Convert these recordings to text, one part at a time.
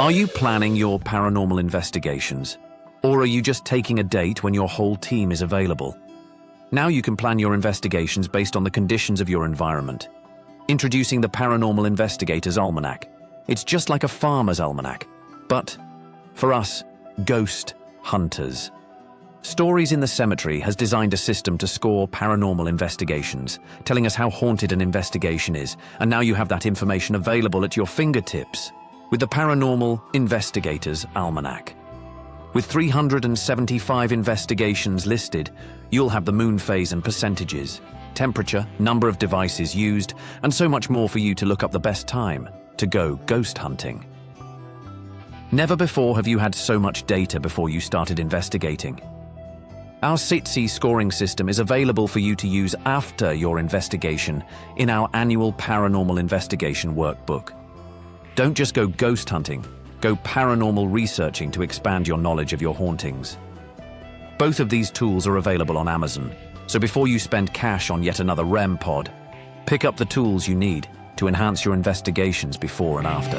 Are you planning your paranormal investigations? Or are you just taking a date when your whole team is available? Now you can plan your investigations based on the conditions of your environment. Introducing the Paranormal Investigator's Almanac. It's just like a farmer's almanac, but for us, ghost hunters. Stories in the Cemetery has designed a system to score paranormal investigations, telling us how haunted an investigation is, and now you have that information available at your fingertips with the Paranormal Investigator's Almanac. With 375 investigations listed, you'll have the moon phase and percentages, temperature, number of devices used, and so much more for you to look up the best time to go ghost hunting. Never before have you had so much data before you started investigating. Our SITC scoring system is available for you to use after your investigation in our annual Paranormal Investigation Workbook. Don't just go ghost hunting, go paranormal researching to expand your knowledge of your hauntings. Both of these tools are available on Amazon, so before you spend cash on yet another REM pod, pick up the tools you need to enhance your investigations before and after.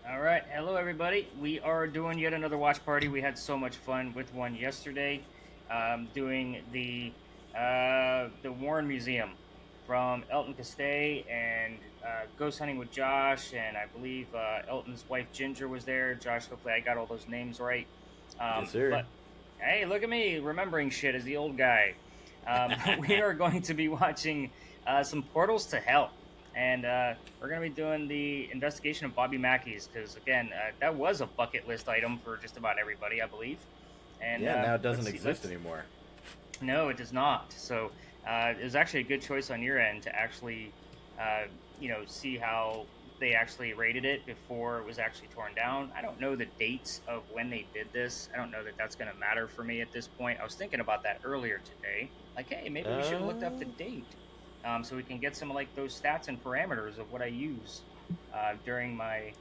All right, hello everybody. We are doing yet another watch party. We had so much fun with one yesterday, doing the Warren Museum from Elton Castay and ghost hunting with Josh, and I believe Elton's wife Ginger was there. Josh, hopefully I got all those names right. Yes, sir. But hey, look at me remembering shit as the old guy. We are going to be watching some Portals to Hell. And we're going to be doing the investigation of Bobby Mackey's because, again, that was a bucket list item for just about everybody, I believe. And yeah, now it doesn't exist anymore. No, it does not. So it was actually a good choice on your end to actually, see how they actually rated it before it was actually torn down. I don't know the dates of when they did this. I don't know that that's going to matter for me at this point. I was thinking about that earlier today. Like, hey, maybe we should have looked up the date. So we can get some like those stats and parameters of what I use during my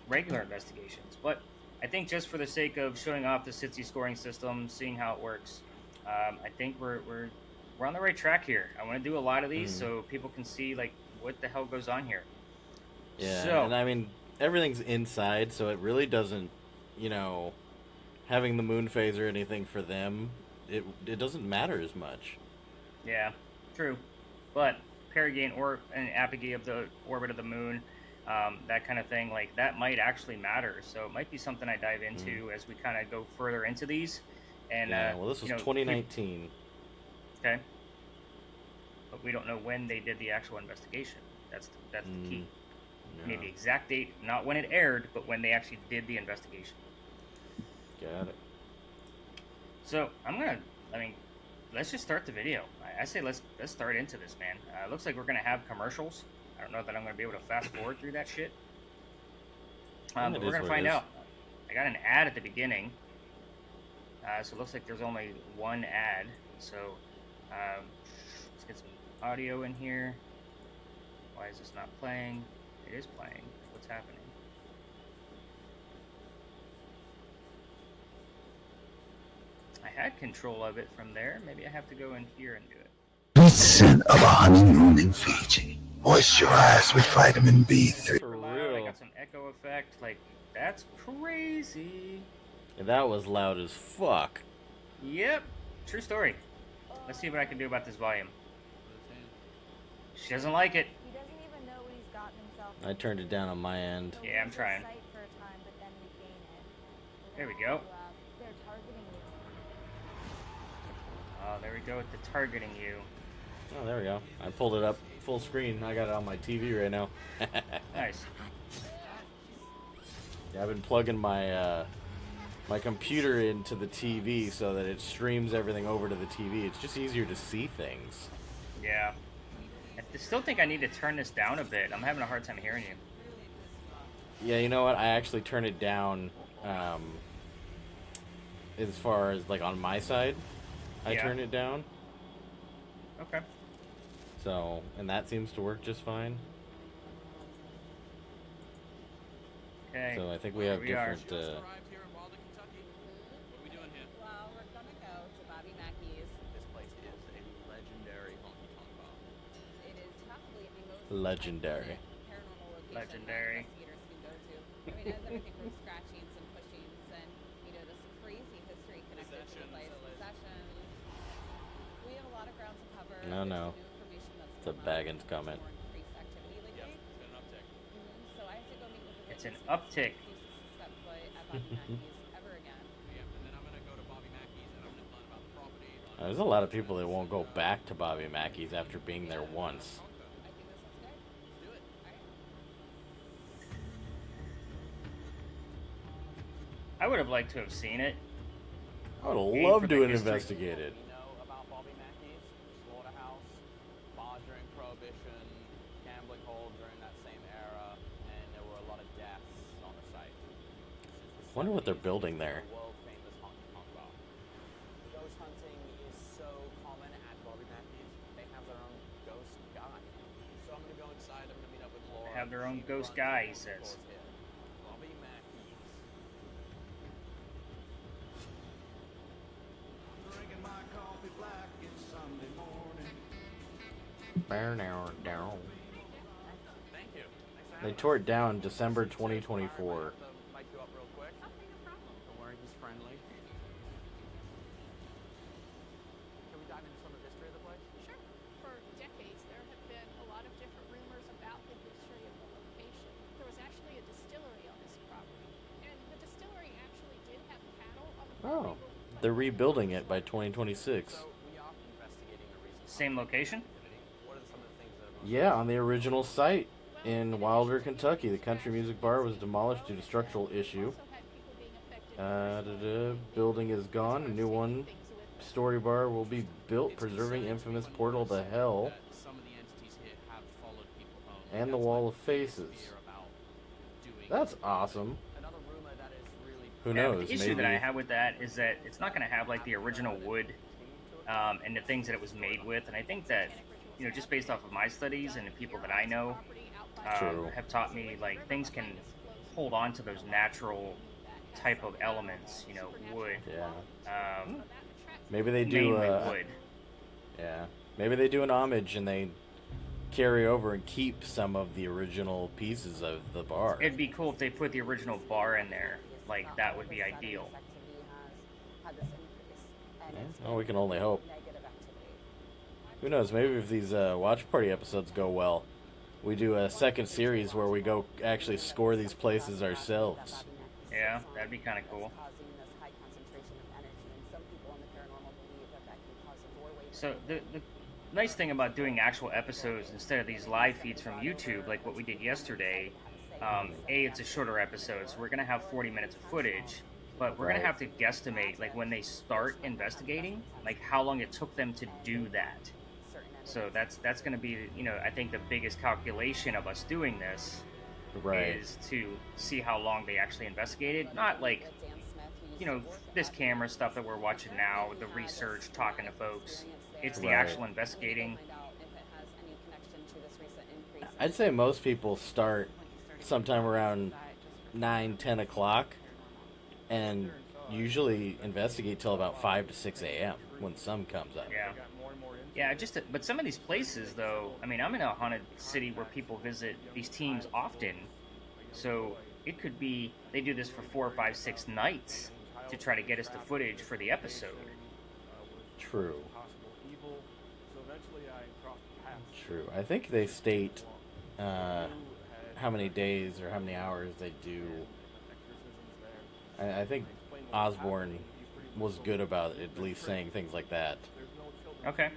regular investigations. But I think just for the sake of showing off the SITC scoring system, seeing how it works, I think we're on the right track here. I want to do a lot of these so people can see like what the hell goes on here. Yeah, so, and I mean everything's inside, so it really doesn't, having the moon phase or anything for them, it doesn't matter as much. Yeah, true. But perigee and apogee of the orbit of the moon, that kind of thing, like that might actually matter. So it might be something I dive into as we kind of go further into these. And well, this was 2019. Okay, but we don't know when they did the actual investigation. That's the key. No. Maybe exact date, not when it aired, but when they actually did the investigation. Got it. So let's just start the video. I say let's start into this, man. It looks like we're gonna have commercials. I don't know that I'm gonna be able to fast forward through that shit. But we're gonna find out. I got an ad at the beginning, so it looks like there's only one ad. So let's get some audio in here. Why is this not playing? It is playing. What's happening? I had control of it from there. Maybe I have to go in here and do it. Sweet scent of a honeymoon in Fiji. Moisturized with vitamin B3. For I real. got some echo effect. Like, that's crazy. And that was loud as fuck. Yep. True story. Let's see what I can do about this volume. She doesn't like it. He doesn't even know what he's gotten himself I turned it down on my end. Yeah, I'm trying. There we go. They're targeting you. Oh, there we go with the targeting you. Oh, there we go. I pulled it up full screen. I got it on my TV right now. Nice. Yeah, I've been plugging my my computer into the TV so that it streams everything over to the TV. It's just easier to see things. Yeah. I still think I need to turn this down a bit. I'm having a hard time hearing you. Yeah, you know what? I actually turned it down as far as, like, on my side. I turned it down. Okay. So, and that seems to work just fine. Okay. So I think we have different... Well, we're gonna go to Bobby Mackey's. This place is Legendary. paranormal location Legendary. that investigators can go to. I mean, it has everything from scratchings and pushings and, this crazy history connected to the place. Possessions. We have a lot of ground to cover. No, There's no. some new information that's It's a come out. Baggins comment. More increased activity lately. It's been an uptick. So I have to go meet with the It's an witness uptick. who refuses to step foot at Bobby Mackey's ever again. Yeah, and then I'm gonna go to Bobby Mackey's and I'm gonna learn about the property. There's a lot of people that won't go back to Bobby Mackey's after being there once. I think this sounds good. Let's do it. All right. I would have liked to have seen it. I would Hey, love for to the have history. investigated. We know about Bobby Mackey's slaughterhouse, bar during Prohibition, gambling hall during that same era, and there were a lot of deaths on the site. Wonder what they're building there. World famous honky tonk bar. Ghost hunting is so common at Bobby Mackey's. They have their own ghost guy. So I'm gonna go inside. I'm gonna meet up with Laura. They have their own She ghost runs guy, the he says. stores here. Bobby Mackey's. Drinking my coffee black, it's Sunday morning. Thank you. Thanks for They having tore us. it down December 2024. I have to mic you up real quick. Okay, no problem. Don't worry, he's friendly. Can we dive into some of the history of the place? Sure. For decades, there have been a lot of different rumors about the history of the location. There was actually a distillery on this property, and the distillery actually did have cattle on the Oh, property. but they're rebuilding it by 2026. So we are investigating the recent Same location? activity. What are some of the things that are most Yeah, on the original site in Wilder, Kentucky, the country music bar was demolished due to structural issue. also had people being affected Building is gone. A new one-story bar will be built, preserving infamous portal to hell that some of the entities here have followed people home? and the That's wall my of faces. fear about doing That's awesome. another rumor that is really Who Yeah, knows? the issue Maybe. that I have with that is that it's not going to have like the original wood and the things that it was made with. And I think that, just based off of my studies and the people that I know True. have taught me, like, things can hold on to those natural type of elements, wood, Yeah. um, Maybe they do. mainly wood. Yeah. Maybe they do an homage and they carry over and keep some of the original pieces of the bar. It'd be cool if they put the original bar in there. Like, that would be ideal. Oh, we can only hope. Who knows? Maybe if these watch party episodes go well, we do a second series where we go actually score these places ourselves. Yeah, that'd be kind of cool. So the nice thing about doing actual episodes instead of these live feeds from YouTube, like what we did yesterday, it's a shorter episode, so we're gonna have 40 minutes of footage, but we're gonna have to guesstimate, like, when they start investigating, like how long it took them to do that. So that's gonna be, I think the biggest calculation of us doing this Right. is to see how long they actually investigated, not like, this camera stuff that we're watching now, the research, talking to folks. It's the Right. actual investigating. I'd say most people start sometime around 9, 10 o'clock and usually investigate till about 5 to 6 a.m. when sun comes up. Yeah. Yeah, but some of these places, though, I mean, I'm in a haunted city where people visit these teams often, so it could be they do this for 4, 5, 6 nights to try to get us the footage for the episode. True. So eventually I crossed paths. True. I think they state how many days or how many hours they do. I think Osborne was good about at least saying things like that. Okay.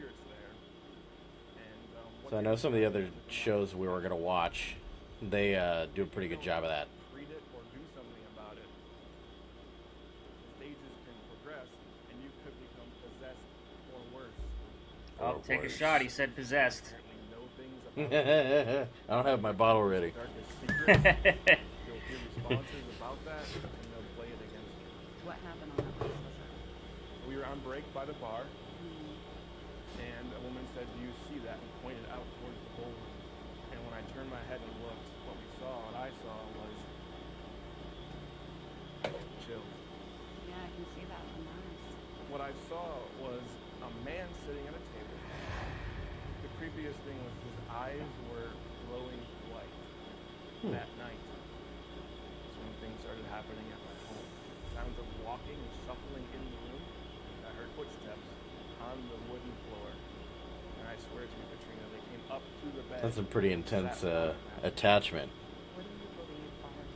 So I know some of the other shows we were going to watch, they do a pretty good job of that. Read it or do something about it. Stages can progress, and you could become possessed or worse. Oh, take a shot. He said possessed. You know things about I don't have my bottle ready. darkest secrets. You'll hear responses about that, and they'll play it against you. What happened on that place was it? We were on break by the bar, and a woman said, "Do you see that?" and pointed out towards the ballroom. And when I turned my head and looked, what I saw was chills. Yeah, I can see that one. Nice. What I saw was a man sitting at a table. The creepiest thing was his eyes were glowing light. That night, that's when things started happening at my home. Sounds of walking and shuffling in the room. I heard footsteps on the wooden floor. And I swear to you, Katrina, they came up to the bed. That's a pretty intense attachment. What do you believe fire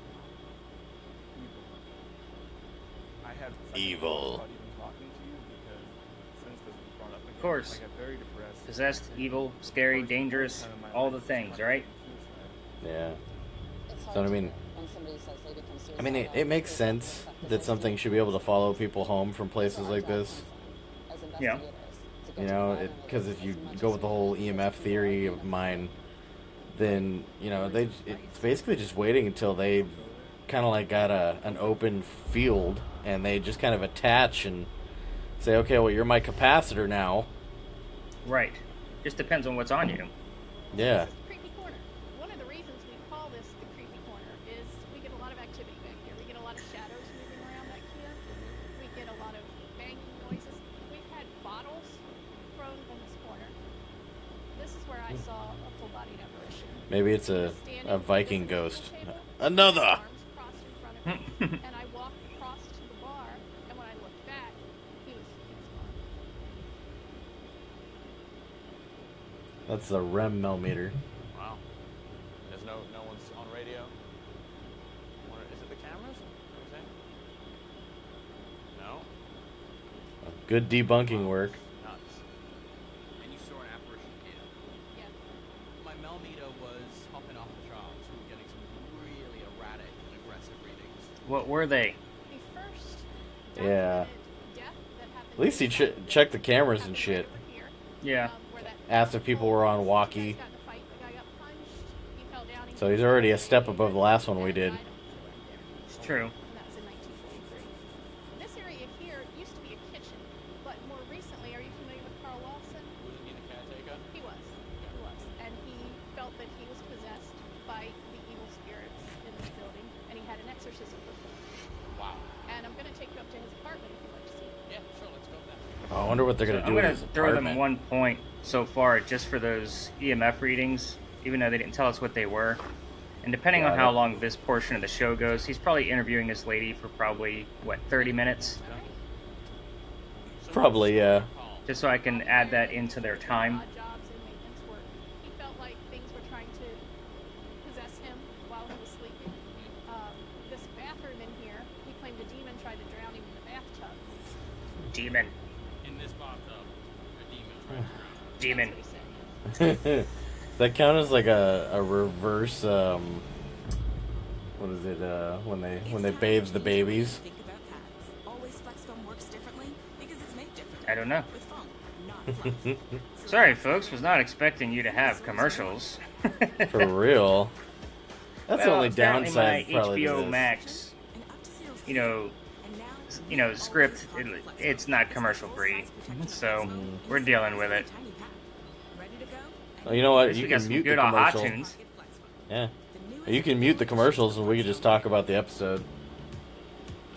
I had Evil. about even talking to you because since this was brought up again, Of course. I got very depressed. Possessed, evil, scary, dangerous, all the things, right? Yeah. It's So, I hard mean- to, when somebody says they become I mean, it suicidal, makes there's sense stuff that that's something should be able to follow people home from places like this. as Yeah. investigators to get You to the know, bottom of because it if you as much go as with the we whole can, EMF because we theory are of mine, then, you know, it's basically just waiting until they kind of like got an open field and they just kind of attach and say, okay, well, you're my capacitor now. Right. Just depends on what's on you. Yeah. This is the creepy corner. One of the reasons we call this the creepy corner is we get a lot of activity back here. We get a lot of shadows moving around back here. We get a lot of banging noises. We've had bottles thrown in this corner. This is where I saw a full-bodied apparition. Maybe it's He was a standing Viking at this ghost. table, Another! arms crossed in front of me, and I walked across to the bar, and when I looked back, he was gone. That's the REM millimeter. Wow. There's no one's on radio. Is it the cameras? What are you saying? No. Good debunking work. Nuts. And you saw an apparition here. Yeah. My Melmeter was hopping off the charts. We were getting some really erratic and aggressive readings. What were they? The first Yeah. documented death that happened At least he checked the cameras and shit. Yeah. Asked if people were on walkie. So he's already a step above the last one we did. It's true. And that was in 1943. This area here used to be a kitchen, but more recently, are you familiar with Carl Lawson? Wasn't he the caretaker? He was. He was. And he felt that he was possessed by the evil spirits in this building, and he had an exorcism performed. Wow. And I'm going to take you up to his apartment if you'd like to see it. Yeah, sure, let's go there. I wonder what they're gonna I'm do with going his to throw them apartment. 1 point so far just for those EMF readings, even though they didn't tell us what they were. And depending on Got how it. long this portion of the show goes, he's probably interviewing this lady for probably, 30 minutes? Probably, yeah. Just so I can add that into their time. Odd jobs and maintenance work. He felt like things were trying to possess him while he was sleeping. This bathroom in here, he claimed a demon tried to drown him in the bathtub. Demon. In this bathtub, a demon. Demon. That's what he said. That count as like a reverse what is it when they bathe the babies? Think about cats. Always flex foam works differently because it's made differently. I don't know. With foam, not fluff. Sorry, folks, was not expecting you to have commercials. For real. That's the Well, only apparently downside my probably to HBO this. Max, And up to 0 you know, And now, script, it's not commercial free, so we're dealing with it. Tiny pack. Ready to go? Oh, you know what? At least You we got can some mute the good aha commercial. tunes. Yeah. You can mute the commercials and we can just talk about the episode.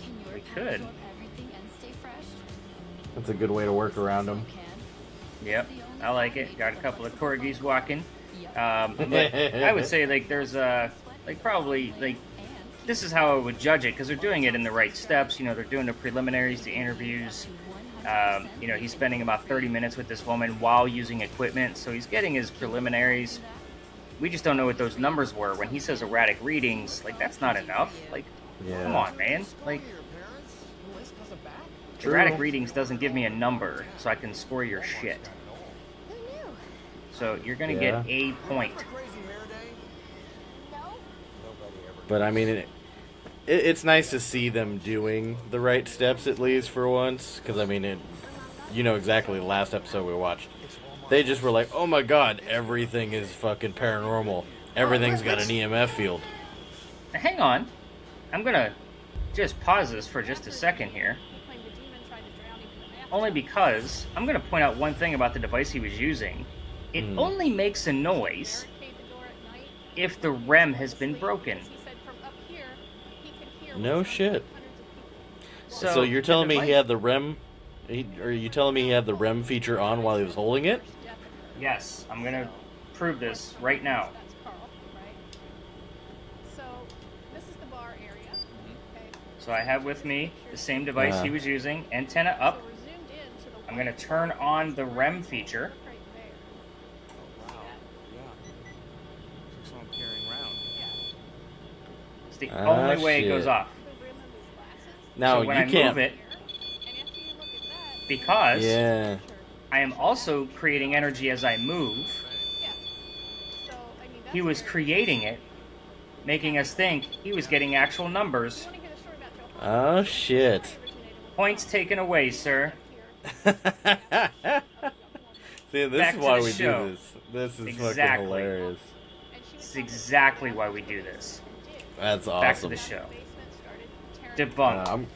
Can your We pet could. absorb everything and stay fresh? That's a good way to work around them. Yep, I like it. Got a couple of corgis walking. But I would say like there's probably this is how I would judge it because they're doing it in the right steps. They're doing the preliminaries, the interviews. He's spending about 30 minutes with this woman while using equipment, so he's getting his preliminaries. We just don't know what those numbers were. When he says erratic readings, that's not enough. Yeah. Come on, man. True. Erratic readings doesn't give me a number, so I can score your shit. Who knew? So you're gonna Yeah. get a point. No? But I mean, it's nice to see them doing the right steps at least for once. Because I mean, you know exactly the last episode we watched. They just were like, oh my god, everything is fucking paranormal. Everything's got an EMF field. Now, hang on. I'm gonna just pause this for just a second here. He claimed a demon tried to drown him in the bathtub. Only because I'm gonna point out one thing about the device he was using. It only makes a noise Barricade the door at night. if the REM has been broken. He said from up here, he could hear No what sounded shit. like hundreds of people. So you're the telling me he device- had the REM? Are you telling me he had the REM feature on while he was holding it? Yes, I'm gonna prove this right now. That's Carl. So I have with me the same device he was using, antenna up. I'm going to turn on the REM feature. Oh, wow. Yeah. Looks like someone carrying around. It's the only way it goes off. Now so when you I can't move it, because Yeah. I am also creating energy as I move, he was creating it, making us think he was getting actual numbers. Oh shit. Points taken away, sir. See, this Back is to why the we show. do this. This is Exactly. fucking hilarious. It's exactly why we do this. That's awesome. Back to the show. Debunked.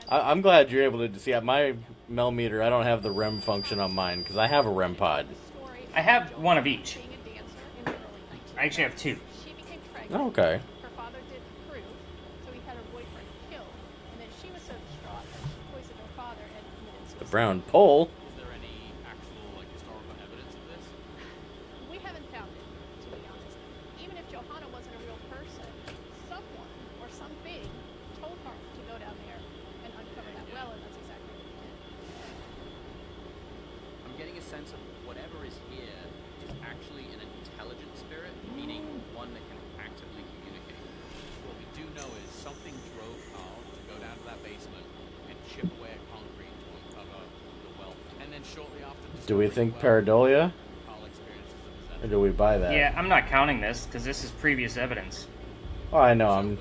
I'm glad you're able to see my millimeter. I don't have the REM function on mine because I have a REM pod. I have one of each. I actually have two. Oh, okay. Her father did approve, so he had her boyfriend killed, and then she was so distraught that she poisoned her father and committed The suicide. brown pole. Is there any actual historical evidence of this? We haven't found it, to be honest. Even if Johanna wasn't a real person, someone or something told her to go down there and uncover that well, and that's exactly what we did. I'm getting a sense of whatever is here is actually an intelligent spirit, meaning one that can actively communicate. What we do know is something drove Carl to go down to that basement and chip away at concrete to uncover the well. And then shortly after, Do we think pareidolia? Carl experiences a possession. Or do we buy that? Yeah, I'm not counting this because this is previous evidence. Oh, I know. I'm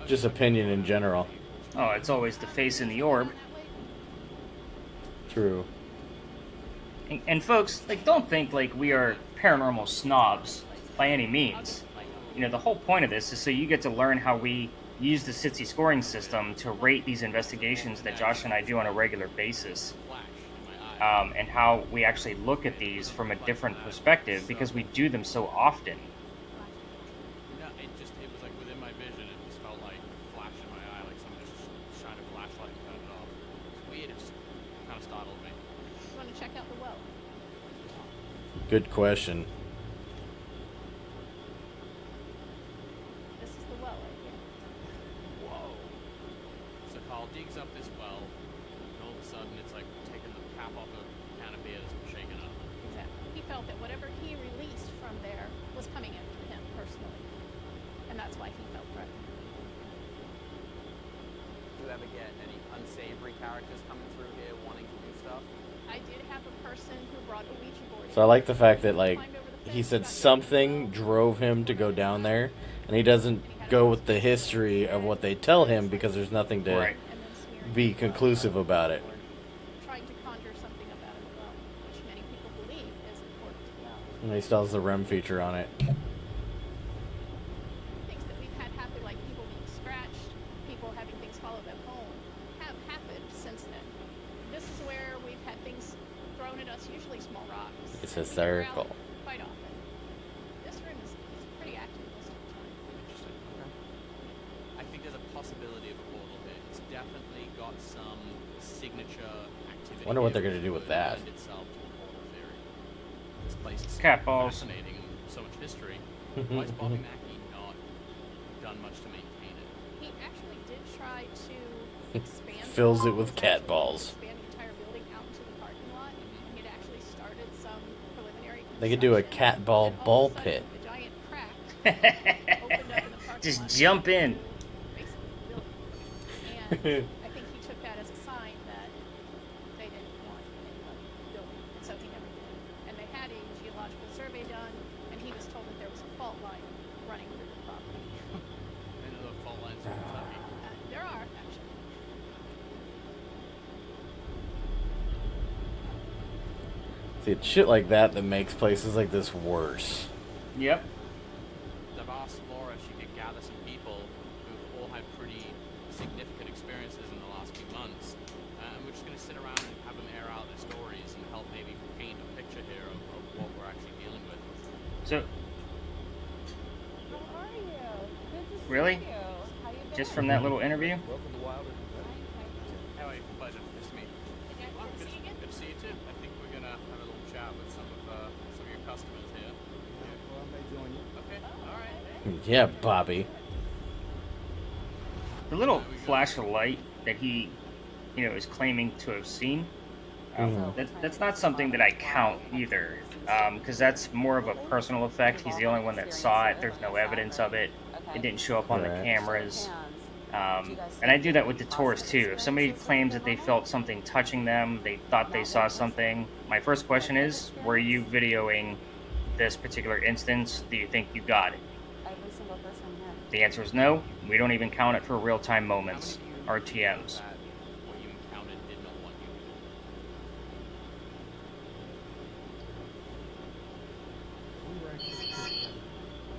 just opinion in general. Oh, it's always the face in the orb. True. And folks, like, don't think like we are paranormal snobs by any means. You know, the whole point of this is so you get to learn how we use the SITC scoring system to rate these investigations that Josh and I do on a regular basis, and how we actually look at these from a different perspective because we do them so often. No, it was like within my vision, it just felt like a flash in my eye, like someone just shined a flashlight and turned it off. It's weird, it just kind of startled me. You want to check out the well? Good question. This is the well right here. Whoa. So Carl digs up this well, and all of a sudden it's like taking the cap off a can of beer that's been shaken up. Exactly. He felt that whatever he released from there was coming after him personally, and that's why he felt threatened. Do you ever get any unsavory characters coming through here wanting to do stuff? I did have a person who brought a Ouija board. So I like the fact that, like, he said something drove him to go down there, and he doesn't go with the history of what they tell him because there's nothing to Right. be conclusive about it. Trying to conjure something about a well, which many people believe is important to know. And he still has the REM feature on it. Things that we've had happen, like people being scratched, people having things follow them home, have happened since then. This is where we've had things thrown at us, usually small rocks. It's that we get hysterical. around Quite often. This room is pretty active most of the time. Interesting. Okay. I think there's a possibility of a portal here. It's definitely got some signature activity. Wonder what here they're gonna do which with would that. lend itself to a portal theory. This place is Cat balls. fascinating and so much history. Why has Bobby Mackey not done much to maintain it? He actually did try to expand. Fills the it with walls, cat actually balls. Expand the entire building out into the parking lot. And he'd actually started some preliminary. They could do a cat construction, ball and all ball of a sudden, pit. The giant crack opened up in the parking Just lot jump in. to basically the building. And I think he took that as a sign that they didn't want anyone building, and so he never did. And they had a geological survey done, and he was told that there was a fault line running through the property. I know the fault lines in Kentucky. There are, actually. See, it's shit like that that makes places like this worse. Yep. I've asked Laura if she could gather some people who've all had pretty significant experiences in the last few months. And we're just going to sit around and have them air out their stories and help maybe paint a picture here of what we're actually dealing with. So, How are you? Good to see Really? you. How you doing? just from that little interview, How are you? Pleasure. Nice to meet you. Well, good to see you too. I think we're going to have a little chat with some of your customers here. Well, I may join you. Okay. All right. Yeah, Bobby. the little flash of light that he, is claiming to have seen. Mhm. That's not something that I count either, because that's more of a personal effect. He's the only one that saw it. There's no evidence of it. It didn't show up on the Right. cameras. And I do that with the tours too. If somebody claims that they felt something touching them, they thought they saw something, my first question is, were you videoing this particular instance? Do you think you got it? Every single person here. The answer is no. We don't even count it for real-time moments, RTMs. What you encountered did not want you.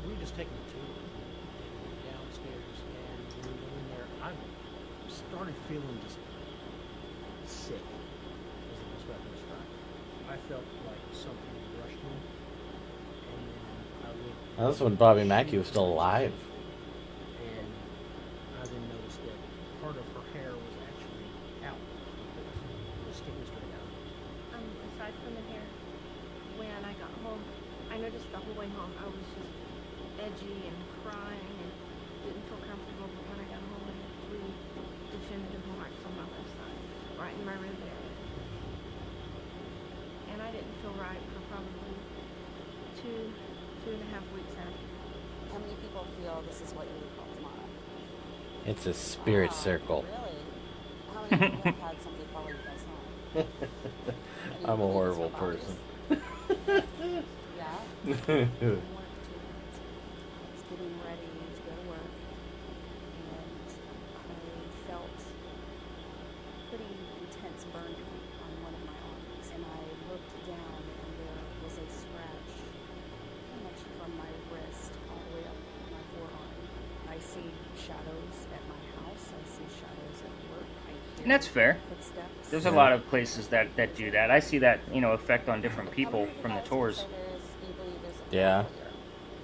We were just taking a tour downstairs, and when we went in there, I started feeling just sick, is the best way I can describe it. I felt like something rushed me, and then I looked. That's when Bobby Mackey was still alive. And I then noticed that part of her hair was actually out. It was sticking straight out. Aside from the hair, when I got home, I noticed the whole way home I was just edgy and crying and didn't feel comfortable. But when I got home, I had 3 definitive marks on my left side, right in my rib area. And I didn't feel right for probably 2.5 weeks after. How many people feel this is what you would call demonic? It's a spirit circle. Really? How many people have had somebody follow you guys home? I'm a horrible person. Yeah? I was getting ready to go to work, and I felt pretty intense burning on one of my arms, and I looked down, and there was a scratch pretty much from my wrist all the way up my forearm. I see shadows at my house. I see shadows at work. I hear And that's fair. footsteps. There's a lot of places that do that. I see that, effect on different people from the tours. Yeah.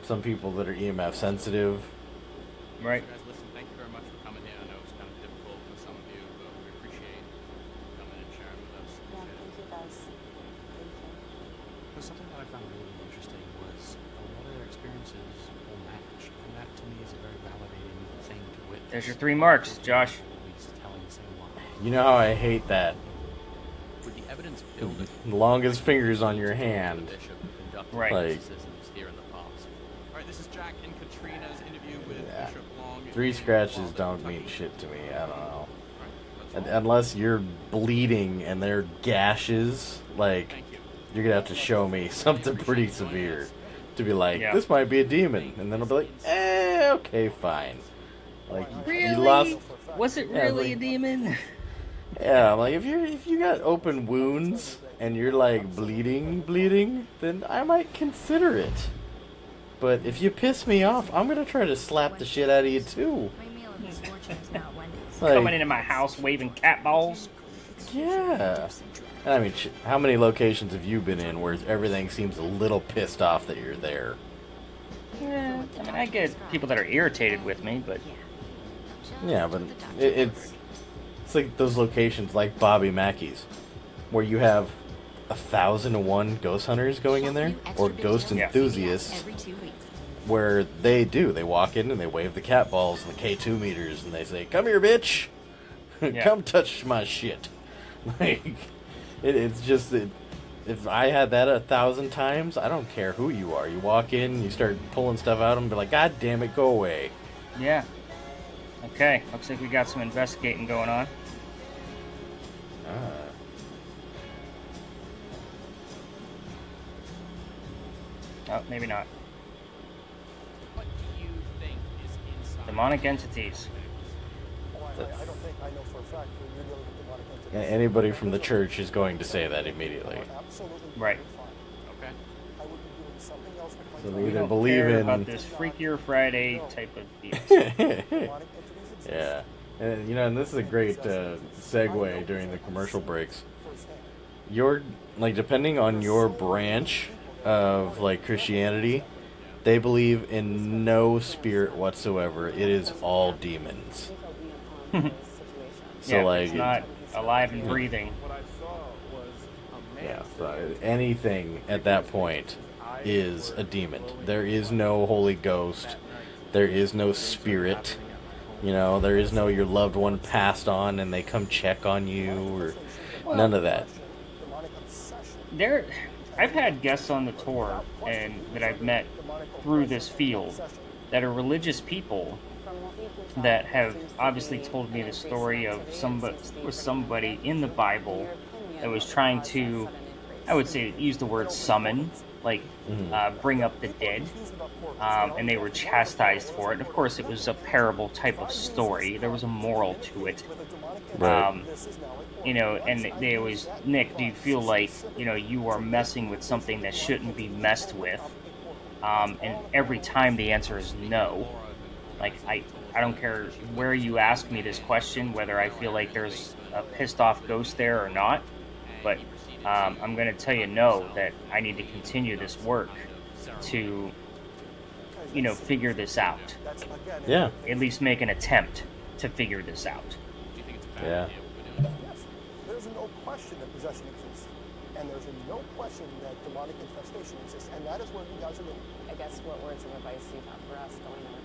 Some people that are EMF sensitive. Right. So guys, listen, thank you very much for coming here. I know it's kind of difficult for some of you, but we appreciate you coming and sharing with us. Yeah, thank you guys. Thank you. But something that I found really interesting was a lot of their experiences will match, and that to me is a very validating thing to witness. There's your 3 marks, Josh. At least telling the same lie. You know how I hate that. With the evidence building, Longest fingers on your hand. the bishop conducted Right. Like- exorcisms here in the past. All right, this is Jack and Katrina's interview with Yeah. Bishop Long. 3 scratches don't mean shit to me. I don't know. Unless you're bleeding and they're gashes, like, you're gonna have to show me something pretty severe to be like, Yeah. this might be a demon. And then I'll be like, okay, fine. Like, you Really? lost. Was it Yeah, really like- a demon? Yeah, I'm like, if you got open wounds and you're like bleeding, then I might consider it. But if you piss me off, I'm gonna try to slap the shit out of you too. My meal of misfortune is now at Wendy's. Like, Coming into my house waving cat balls. yeah. And I mean, how many locations have you been in where everything seems a little pissed off that you're there? Yeah, I mean, I get people that are irritated with me, but Yeah, but it's like those locations like Bobby Mackey's, where you have 1,001 ghost hunters going in there, or ghost enthusiasts, Every 2 weeks. where they walk in and they wave the cat balls and the K2 meters and they say, "Come here, bitch, Yeah. come touch my shit." Like, it's just if I had that 1,000 times, I don't care who you are. You walk in, you start pulling stuff out, and be like, "God damn it, go away." yeah. Okay, looks like we got some investigating going on. Oh, maybe not. What do you think is inside? Demonic entities. I don't think I know for a fact that you're dealing with demonic entities. Anybody from the church is going to say that immediately. Absolutely. Right. Fine. Okay. I would be doing something else with my So time. they We either don't believe care in about this Freakier Friday type of deal. Demonic entities exist. Yeah, and and this is a great segue during the commercial breaks. Firsthand. Your like, depending on your branch of like Christianity, they believe in no spirit whatsoever. It is all demons. So Yeah, like, it's not alive and breathing. What I saw was a man. yeah, so anything at that point is a demon. There is no Holy Ghost. There is no spirit. You know, there is no your loved one passed on and they come check on you or none of that. I've had guests on the tour and that I've met through this field that are religious people that have obviously told me the story of somebody in the Bible that was trying to, I would say, use the word summon, like bring up the dead, and they were chastised for it. Of course, it was a parable type of story. There was a moral to it. Right. You know, and they always, Nick, do you feel like, you know, you are messing with something that shouldn't be messed with? And every time the answer is no. Like, I don't care where you ask me this question, whether I feel like there's a pissed off ghost there or not, but I'm going to tell you no, that I need to continue this work to, you know, figure this out. Yeah. At least make an attempt to figure this out. Yeah. Yes, there's no question that possession exists, and there's no question that demonic infestation exists, and that is where you guys are living. I guess what words of advice do you have for us going on?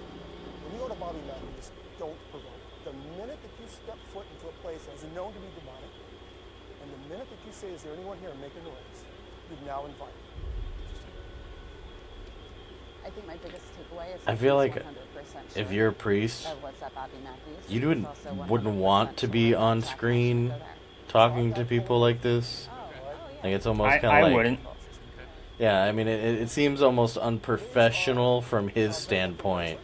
When you go to Bobby Mackey, just don't provoke. The minute that you step foot into a place that is known to be demonic, and the minute that you say, "Is there anyone here?" and make a noise, you've now invited. I think my biggest takeaway is I feel like 100% if sure you're a priest, of what's at Bobby Mackey's. you It's also wouldn't 100% want to be sure on that screen go there. talking to people like this. Like, it's almost kind of like... I wouldn't. Yeah, I mean, it seems almost unprofessional from his standpoint.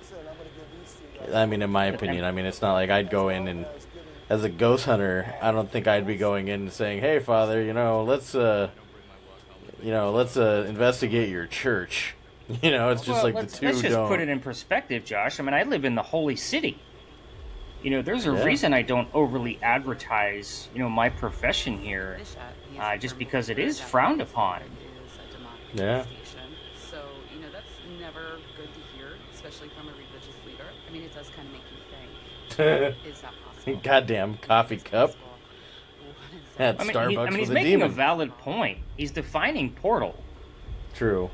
I mean, in my opinion, I mean, it's not like I'd go in and, as a ghost hunter, I don't think I'd be going in and saying, "Hey, Father, let's investigate your church." You know, it's just let's just put it in perspective, Josh. I mean, I live in the holy city. You know, there's a reason I don't overly advertise, you know, my profession here, just because it is frowned upon. Yeah. So, you know, that's never good to hear, especially from a religious leader. I mean, it does kind of make you think, is that possible? Goddamn coffee cup at I mean, Starbucks he's with a making demon. a valid point. He's defining Portal. True.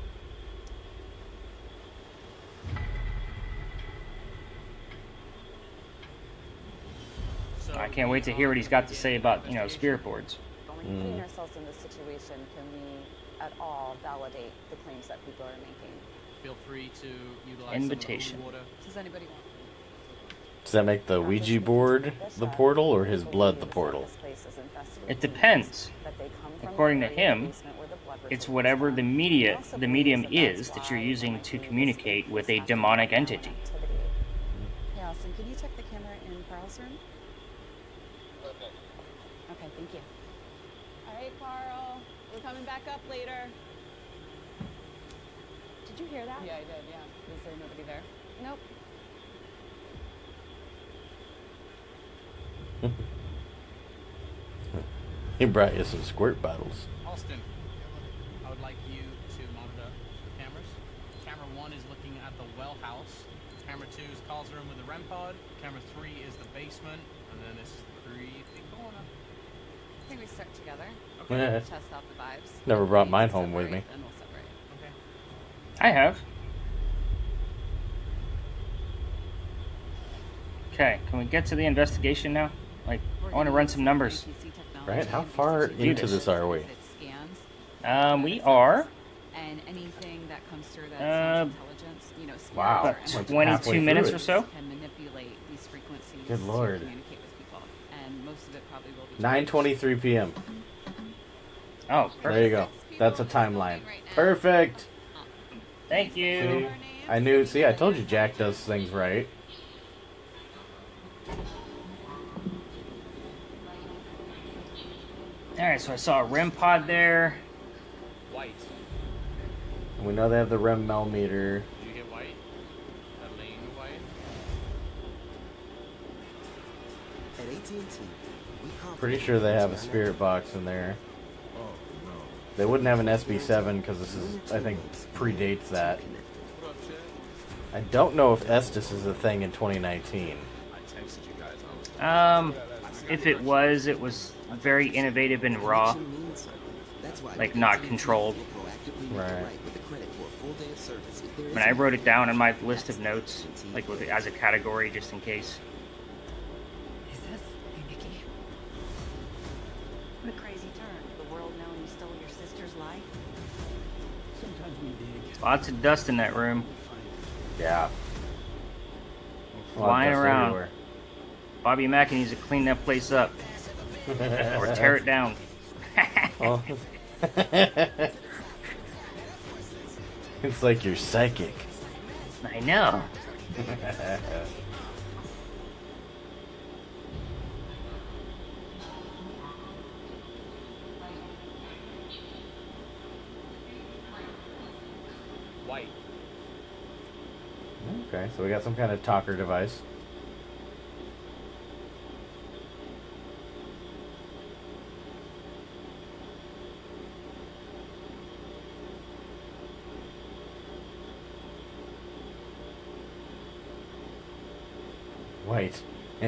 I can't wait to hear what he's got to say about, you know, spirit boards. When we put ourselves in this situation, can we at all validate the claims that people are making? Feel free to utilize Invitation. some of the holy water. Does anybody want? Does that make the Ouija board the portal or his blood the portal? It depends. According to him, it's whatever the medium is that you're using to communicate with a demonic entity. Hey, Austin, can you check the camera in Carl's room? Okay, thank you. All right, Carl. We're coming back up later. Did you hear that? Yeah, I did, yeah. Was there nobody there? Nope. He brought you some squirt bottles. Austin, I would like you to monitor the cameras. Camera 1 is looking at the well house. Camera 2 is Carl's room with the REM pod. Camera 3 is the basement. And then this is the creepy corner. I think we start together. Yeah. Test out the vibes. Never brought mine home with me. Then we'll separate. Okay. I have. Okay, can we get to the investigation now? Like, I want to run some numbers. Right? How far into this are we? We are. And anything that comes through that intelligence, you know, Wow. About 22 minutes or so. can manipulate these frequencies Good Lord. to communicate with people. And most of it probably will be 9:23 p.m. Oh, perfect. There you go. That's a timeline. Perfect. Thank you. See, I knew. See, I told you Jack does things right. Alright, so I saw a REM pod there. White. We know they have the REM meter. Did you get white? That lane white? At AT&T, we Pretty sure they have a spirit box in there. They wouldn't have an SB7 because this is, I think, predates that. I don't know if Estes is a thing in 2019. If it was very innovative and raw. Like, not controlled. Right. I mean, I wrote it down on my list of notes, like as a category, just in case. life? Sometimes we dig. Lots of dust in that room. Yeah. Flying dust around. everywhere. Bobby Mackey needs to clean that place up. Or tear it down. Oh. It's like you're psychic. I know. White. Okay, so we got some kind of talker device. White.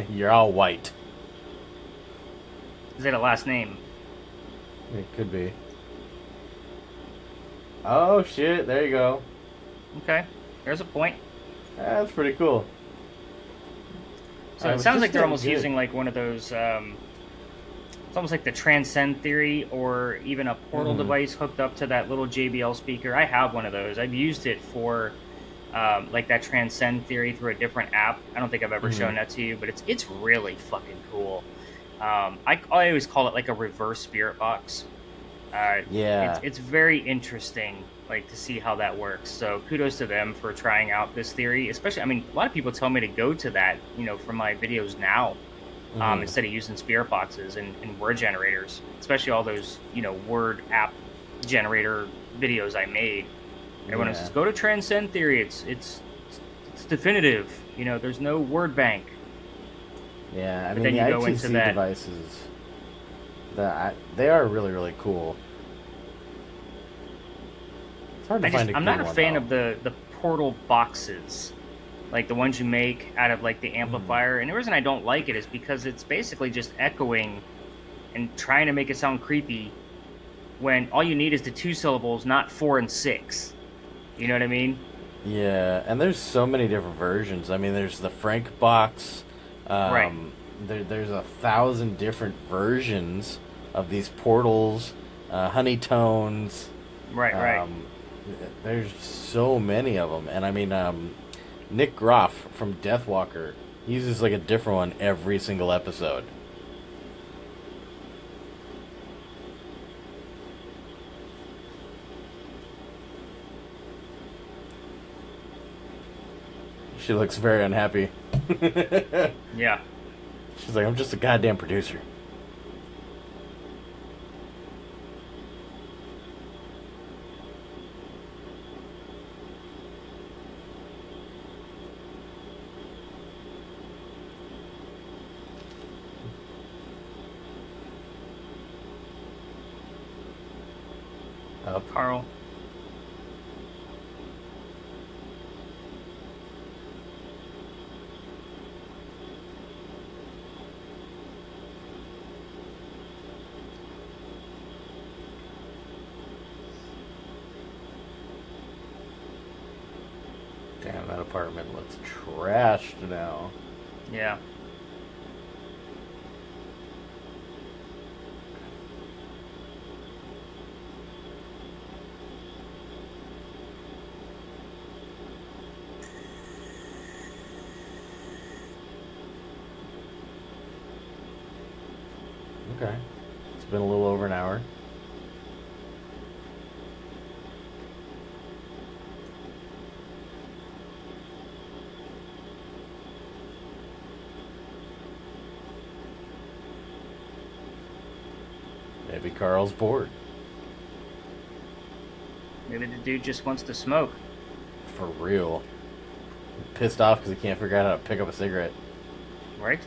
You're all white. Is that a last name? It could be. Oh shit, there you go. Okay, there's a point. That's pretty cool. So it sounds like they're almost using like one of those, it's almost like the transcend theory or even a portal device hooked up to that little JBL speaker. I have one of those. I've used it for like that transcend theory through a different app. I don't think I've ever shown that to you, but it's really fucking cool. I always call it like a reverse spirit box. Yeah. It's very interesting, like, to see how that works. So kudos to them for trying out this theory. Especially, I mean, a lot of people tell me to go to that, you know, for my videos now, instead of using spirit boxes and word generators. Especially all those, you know, word app generator videos I made. Everyone says, go to Transcend Theory. It's definitive. You know, there's no word bank. Yeah, I But mean, then the you go into ITC that- devices, they are really, really cool. It's hard to find a I'm good not a one, fan though. of the portal boxes, like the ones you make out of like the amplifier. And the reason I don't like it is because it's basically just echoing and trying to make it sound creepy when all you need is the 2 syllables, not 4 and 6. You know what I mean? Yeah, and there's so many different versions. I mean, there's the Frank box. Right. There's 1,000 different versions of these portals, honeytones. Right. There's so many of them, and I mean, Nick Groff from Deathwalker uses like a different one every single episode. She looks very unhappy. Yeah. She's like, I'm just a goddamn producer. Up. Carl. Damn, that apartment looks trashed now. Yeah. Okay. It's been a little over an hour. Maybe Carl's bored. Maybe the dude just wants to smoke. For real. Pissed off because he can't figure out how to pick up a cigarette. Right?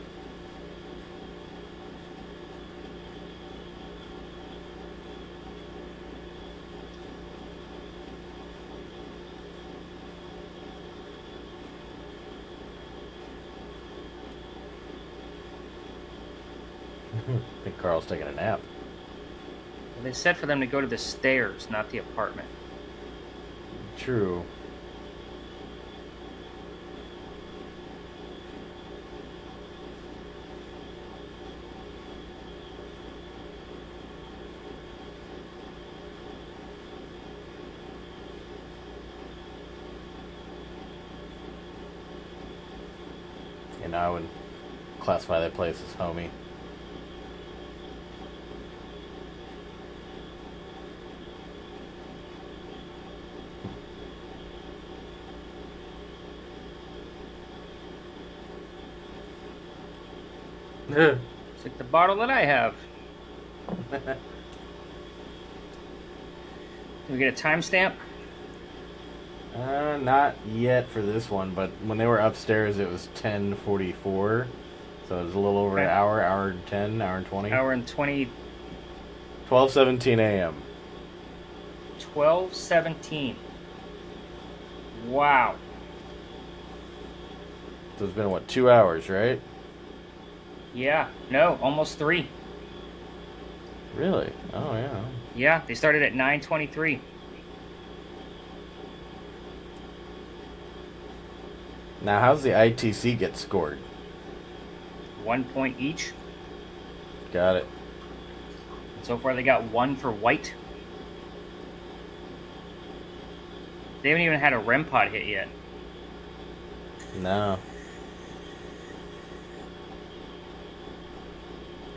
I think Carl's taking a nap. They said for them to go to the stairs, not the apartment. True. And I would classify that place as homey. It's like the bottle that I have. Do we get a timestamp? Not yet for this one, but when they were upstairs, it was 10:44, so it was a little over an hour, hour and 10, hour and 20. Hour and 20. 12:17 a.m. 12:17. Wow. So it's been, what, 2 hours, right? Yeah. No, almost 3. Really? Oh, yeah. Yeah, they started at 9:23. Now, how's the ITC get scored? 1 point each. Got it. So far, they got 1 for white. They haven't even had a REM pod hit yet. No.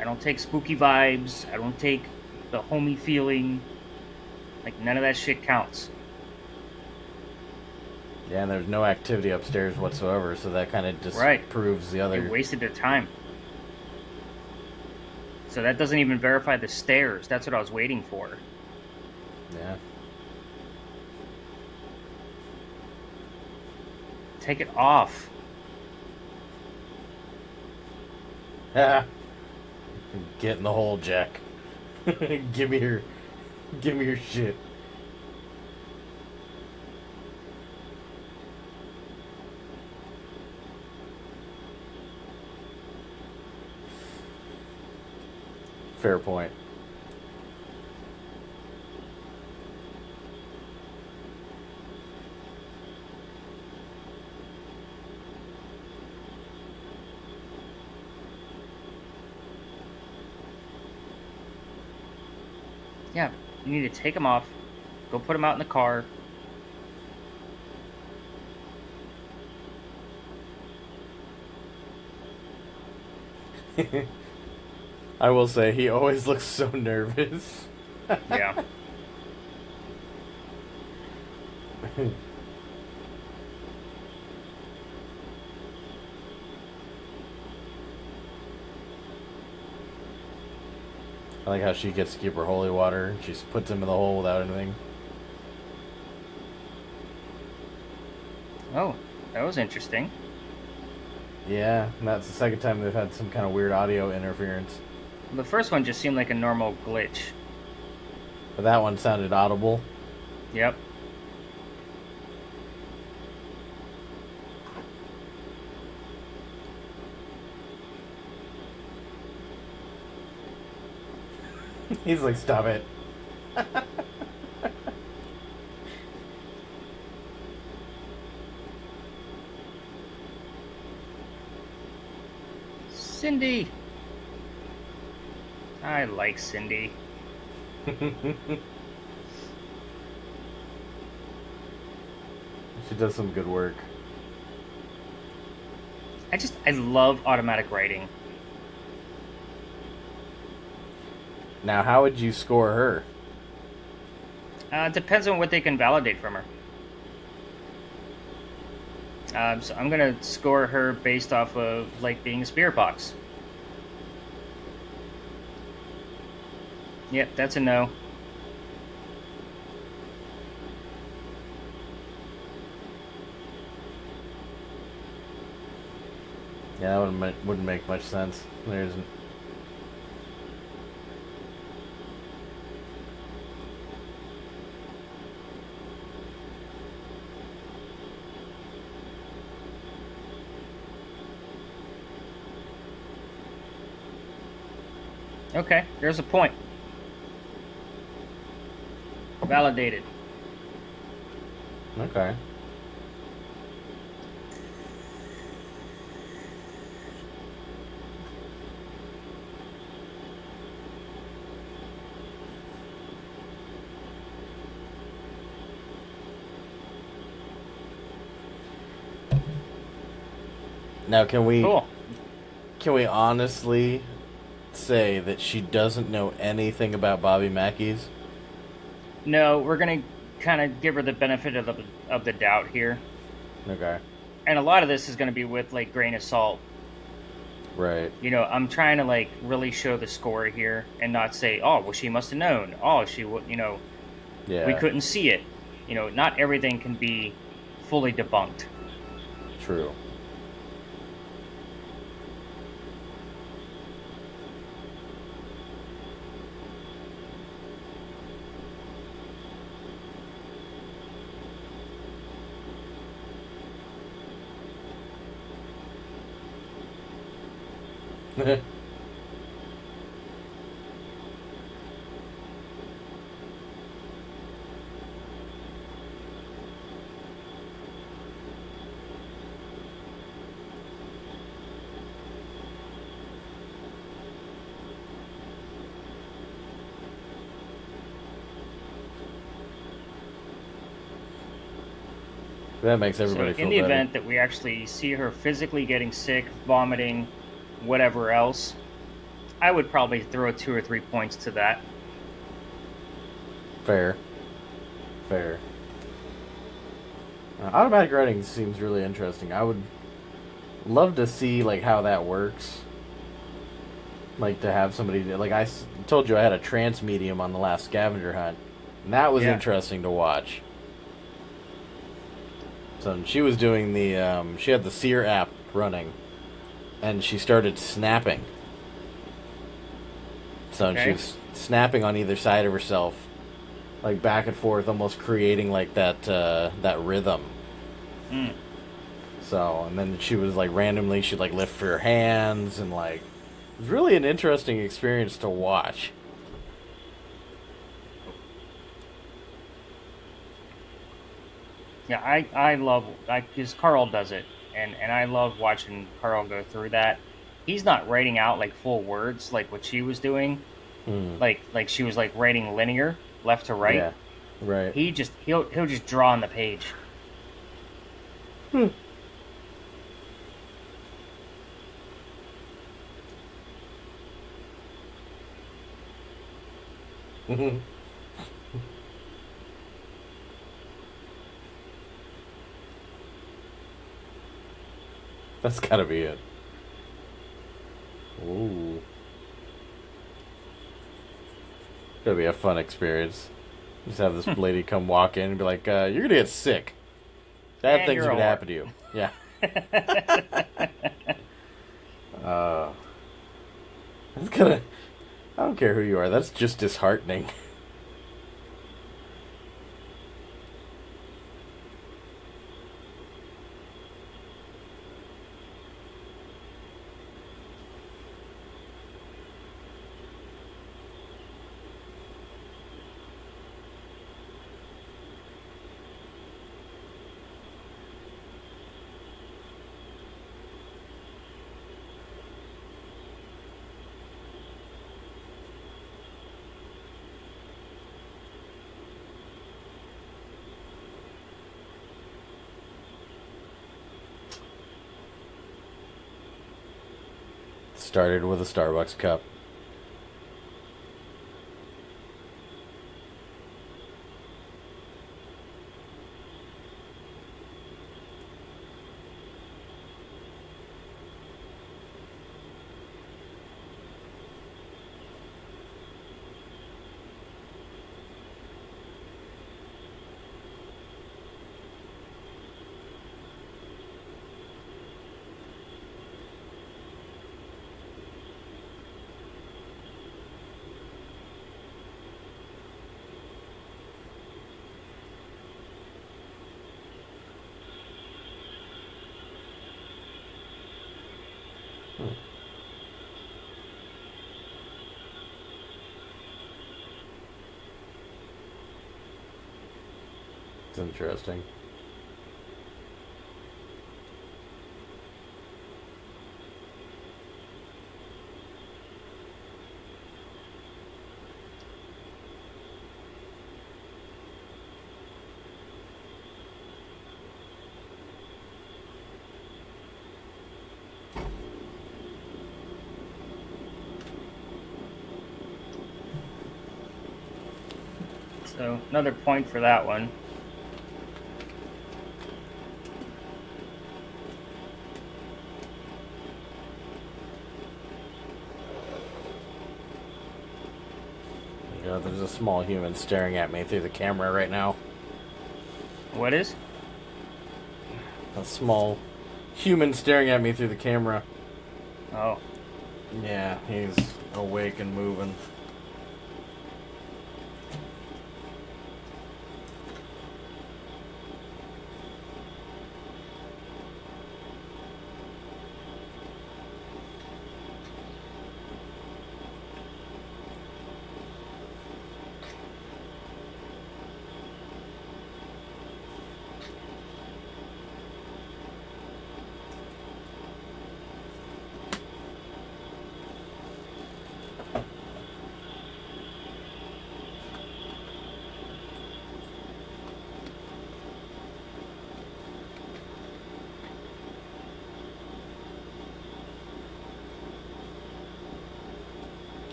I don't take spooky vibes. I don't take the homey feeling. Like, none of that shit counts. Yeah, and there's no activity upstairs whatsoever, so that kind of just proves the other... They wasted their time. So that doesn't even verify the stairs. That's what I was waiting for. Yeah. Take it off. Get in the hole, Jack. Give me your shit. Fair point. Yeah, you need to take them off. Go put them out in the car. I will say, he always looks so nervous. Yeah. I like how she gets to keep her holy water. She just puts him in the hole without anything. Oh, that was interesting. Yeah, and that's the second time they've had some kind of weird audio interference. The first one just seemed like a normal glitch. But that one sounded audible. Yep. He's like, stop it. Cindy. I like Cindy. She does some good work. I love automatic writing. Now, how would you score her? It depends on what they can validate from her. So I'm gonna score her based off of like being a spirit box. Yep, that's a no. Yeah, that wouldn't make much sense. There isn't. Okay, there's a point. Validated. Okay. Now, can we Cool. honestly say that she doesn't know anything about Bobby Mackey's? No, we're gonna kind of give her the benefit of the doubt here, Okay. and a lot of this is gonna be with like grain of salt. Right. You know, I'm trying to like really show the score here and not say, oh, well, she must have known. Oh, she would, you know, Yeah. we couldn't see it. You know, not everything can be fully debunked. True. That makes everybody So feel in the better. event that we actually see her physically getting sick, vomiting, whatever else, I would probably throw 2 or 3 points to that. Fair. Automatic writing seems really interesting. I would love to see like how that works. Like to have somebody like told you I had a trance medium on the last scavenger hunt, and that was interesting to watch. So she was doing the she had the Seer app running, and she started snapping. So she was snapping on either side of herself, like back and forth, almost creating like that rhythm. Mm. So, and then she was like randomly, she'd like lift her hands, and like it was really an interesting experience to watch. Yeah, I love, because Carl does it, and I love watching Carl go through that. He's not writing out like full words like what she was doing, like she was like writing linear left to right. Yeah, right. He'll just draw on the page. That's gotta be it. Ooh. Gonna be a fun experience. Just have this lady come walk in and be like, you're gonna get sick. Bad And things you're are a gonna whore. happen to you. Yeah. That's gonna... I don't care who you are, that's just disheartening. Started with a Starbucks cup. It's interesting. So another point for that one. Yeah, there's a small human staring at me through the camera right now. What is? A small human staring at me through the camera. Oh. Yeah, he's awake and moving.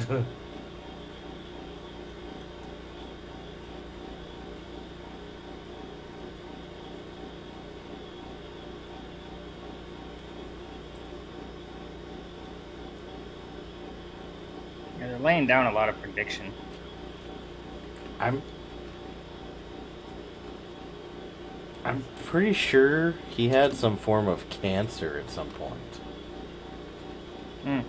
Yeah, they're laying down a lot of prediction. I'm pretty sure he had some form of cancer at some point. Hmm.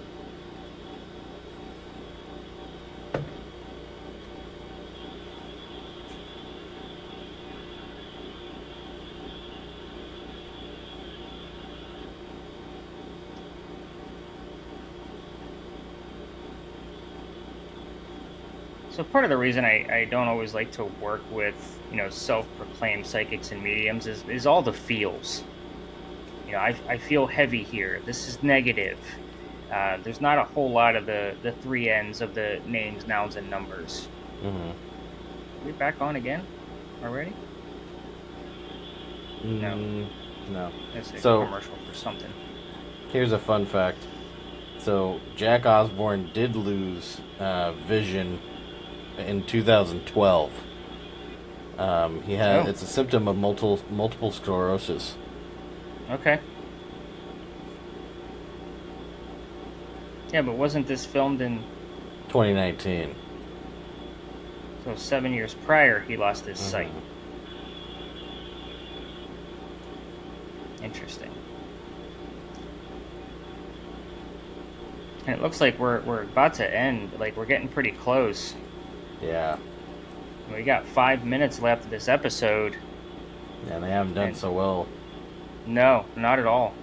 So part of the reason I don't always like to work with, self-proclaimed psychics and mediums is all the feels. I feel heavy here. This is negative. There's not a whole lot of the three ends of the names, nouns, and numbers. Mm-hmm. Are we back on again already? No. No. That's a So, commercial for something. here's a fun fact. So, Jack Osborne did lose vision in 2012. He had It's a symptom of multiple sclerosis. Okay. Yeah, but wasn't this filmed in 2019. So 7 years prior, he lost his sight. Interesting. And it looks like we're about to end. Like, we're getting pretty close. Yeah. We got 5 minutes left of this episode. And they haven't done so well. No, not at all.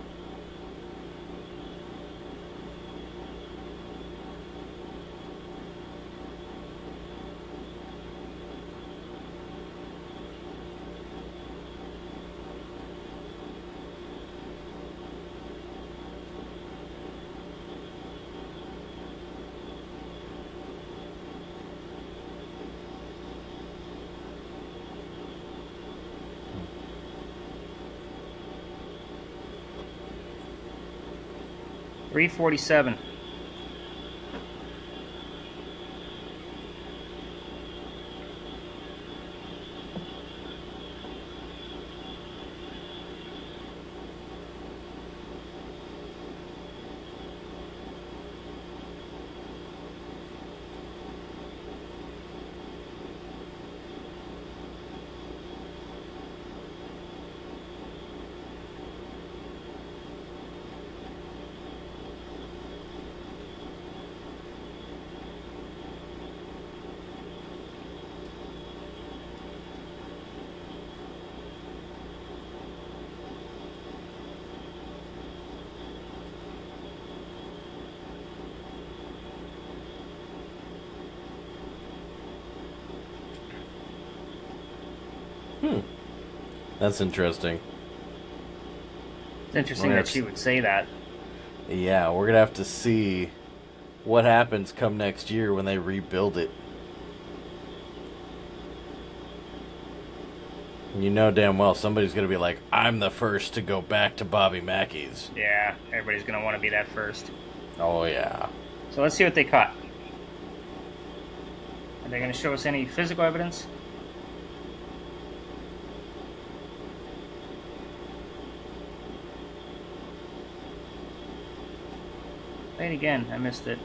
$347. That's interesting. It's interesting that she would say that. Yeah, we're gonna have to see what happens come next year when they rebuild it. You know damn well somebody's gonna be like, I'm the first to go back to Bobby Mackey's. Yeah, everybody's going to want to be that first. Oh, yeah. So let's see what they caught. they going to show us any physical evidence? Play it again. I missed it.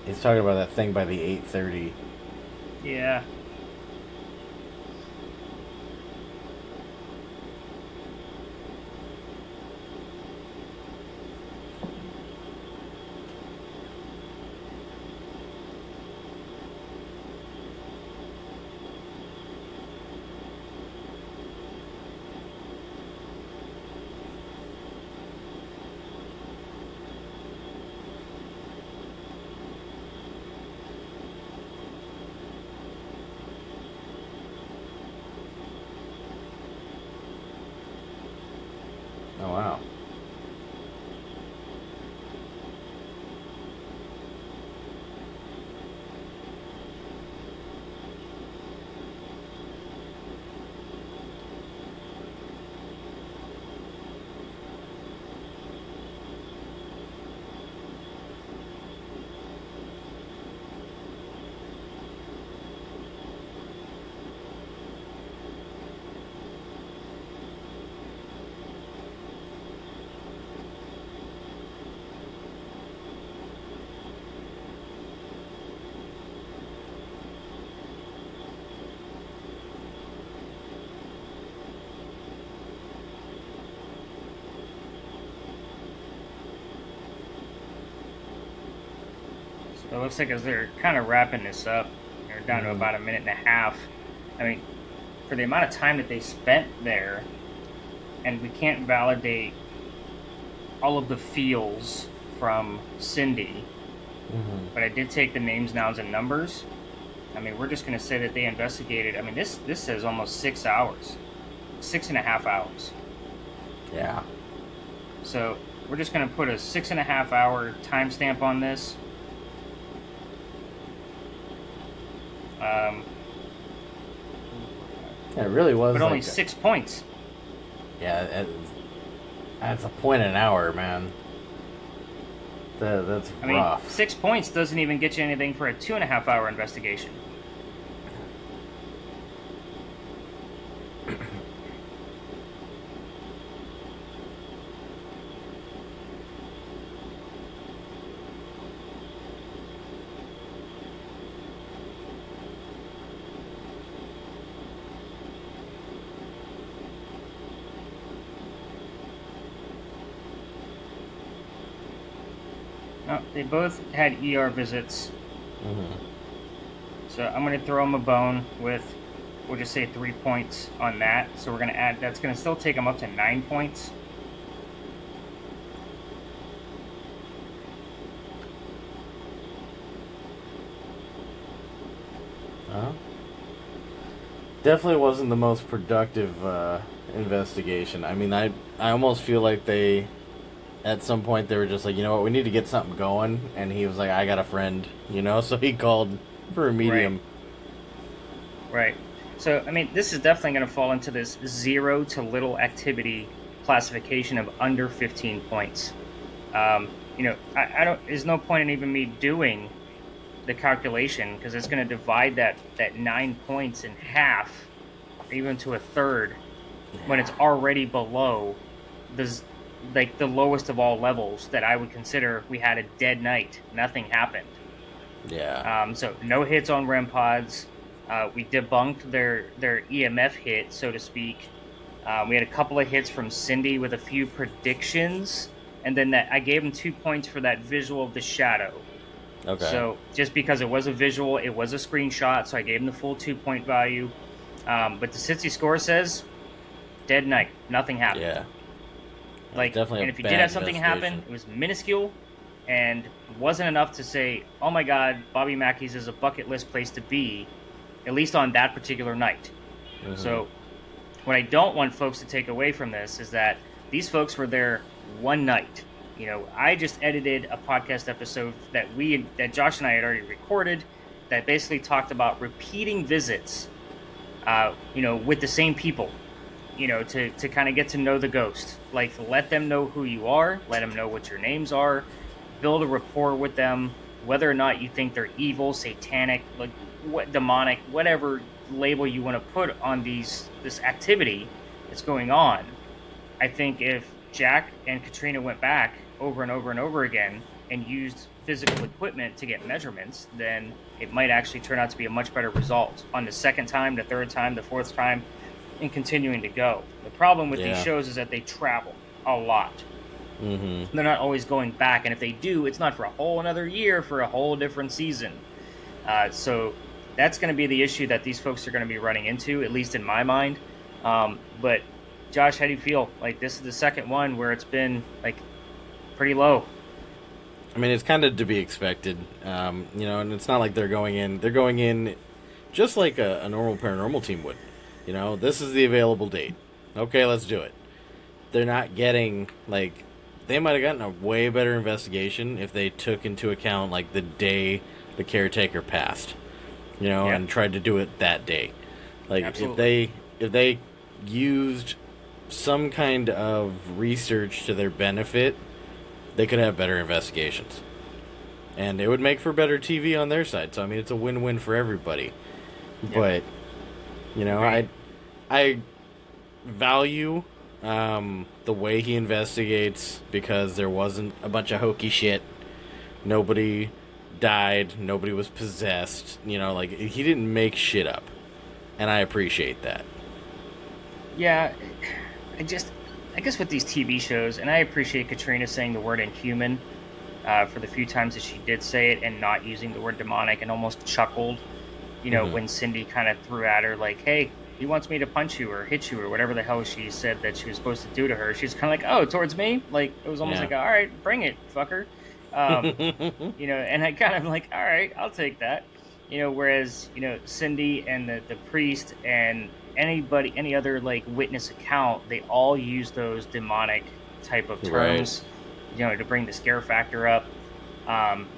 He's talking about that thing by the 8:30. Yeah. Oh, wow. So it looks like as they're kind of wrapping this up, they're down to about a minute and a half. I mean, for the amount of time that they spent there, and we can't validate all of the feels from Cindy, but I did take the names, nouns, and numbers. I mean, we're just going to say that they investigated. I mean, this says almost 6 hours, 6.5 hours. Yeah. So we're just going to put a 6.5 hour timestamp on this. Yeah, it really was. But only like 6 points. Yeah, that's a point an hour, man. That's I mean, rough. 6 points doesn't even get you anything for a 2.5 hour investigation. No, they both had ER visits. So I'm going to throw them a bone with, we'll just say 3 points on that. So we're going to add, that's going to still take them up to 9 points. Definitely wasn't the most productive investigation. I mean, I almost feel like they, at some point, they were just like, you know what, we need to get something going. And he was like, I got a friend, you know? So he called for a medium. Right. So, I mean, this is definitely going to fall into this 0 to little activity classification of under 15 points. You know, I don't, there's no point in even me doing the calculation because it's going to divide that 9 points in half, even to a third, when it's already below the lowest of all levels that I would consider we had a dead night. Nothing happened. Yeah. So no hits on REM pods. We debunked their EMF hit, so to speak. We had a couple of hits from Cindy with a few predictions, and then I gave them 2 points for that visual of the shadow. Okay. So just because it was a visual, it was a screenshot, so I gave them the full 2 point value. But the SITC score says dead night, nothing happened. Yeah. Like, definitely and if you did have something happen, it was minuscule, and wasn't enough to say, "Oh my God, Bobby Mackey's is a bucket list place to be," at least on that particular night. So, what I don't want folks to take away from this is that these folks were there one night. You know, I just edited a podcast episode that Josh and I had already recorded that basically talked about repeating visits with the same people, to kind of get to know the ghost. Like, let them know who you are, let them know what your names are, build a rapport with them, whether or not you think they're evil, satanic, like what demonic, whatever label you want to put on this activity that's going on. I think if Jack and Katrina went back over and over and over again and used physical equipment to get measurements, then it might actually turn out to be a much better result on the second time, the third time, the fourth time, and continuing to go. The problem with these shows is that they travel a lot. Mm-hmm. They're not always going back, and if they do, it's not for a whole another year, for a whole different season. So that's going to be the issue that these folks are going to be running into, at least in my mind. But Josh, how do you feel? Like, this is the second one where it's been like pretty low. I mean, it's kind of to be expected, and it's not like they're going in just like a normal paranormal team would. This is the available date. Okay, let's do it. They're not getting, like, they might have gotten a way better investigation if they took into account, like, the day the caretaker passed, and tried to do it that day. Like, Absolutely. if they used some kind of research to their benefit, they could have better investigations. And it would make for better TV on their side. So, I mean, it's a win-win for everybody. Yeah. But, I value the way he investigates, because there wasn't a bunch of hokey shit. Nobody died. Nobody was possessed. He didn't make shit up. And I appreciate that. Yeah, I guess with these TV shows, and I appreciate Katrina saying the word inhuman for the few times that she did say it, and not using the word demonic, and almost chuckled, when Cindy kind of threw at her, like, hey, he wants me to punch you or hit you or whatever the hell she said that she was supposed to do to her. She's kind of like, oh, towards me? Like, it was almost like, all right, bring it, fucker. And I kind of like, all right, I'll take that. Whereas, Cindy and the priest and any other, like, witness account, they all use those demonic type of terms, to bring the scare factor up.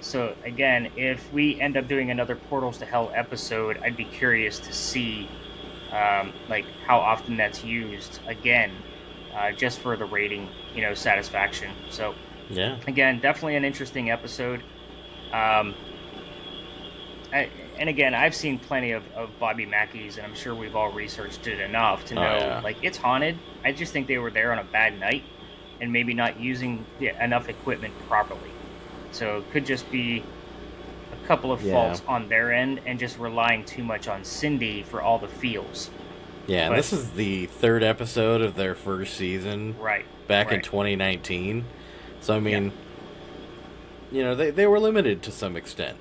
So again, if we end up doing another Portals to Hell episode, I'd be curious to see, like, how often that's used again, just for the rating, satisfaction. So again, definitely an interesting episode. And again, I've seen plenty of Bobby Mackey's, and I'm sure we've all researched it enough to know, like, it's haunted. I just think they were there on a bad night and maybe not using enough equipment properly. So it could just be a couple of faults on their end and just relying too much on Cindy for all the feels. Yeah, and this is the third episode of their first season. Back in 2019. So, I mean, they were limited to some extent.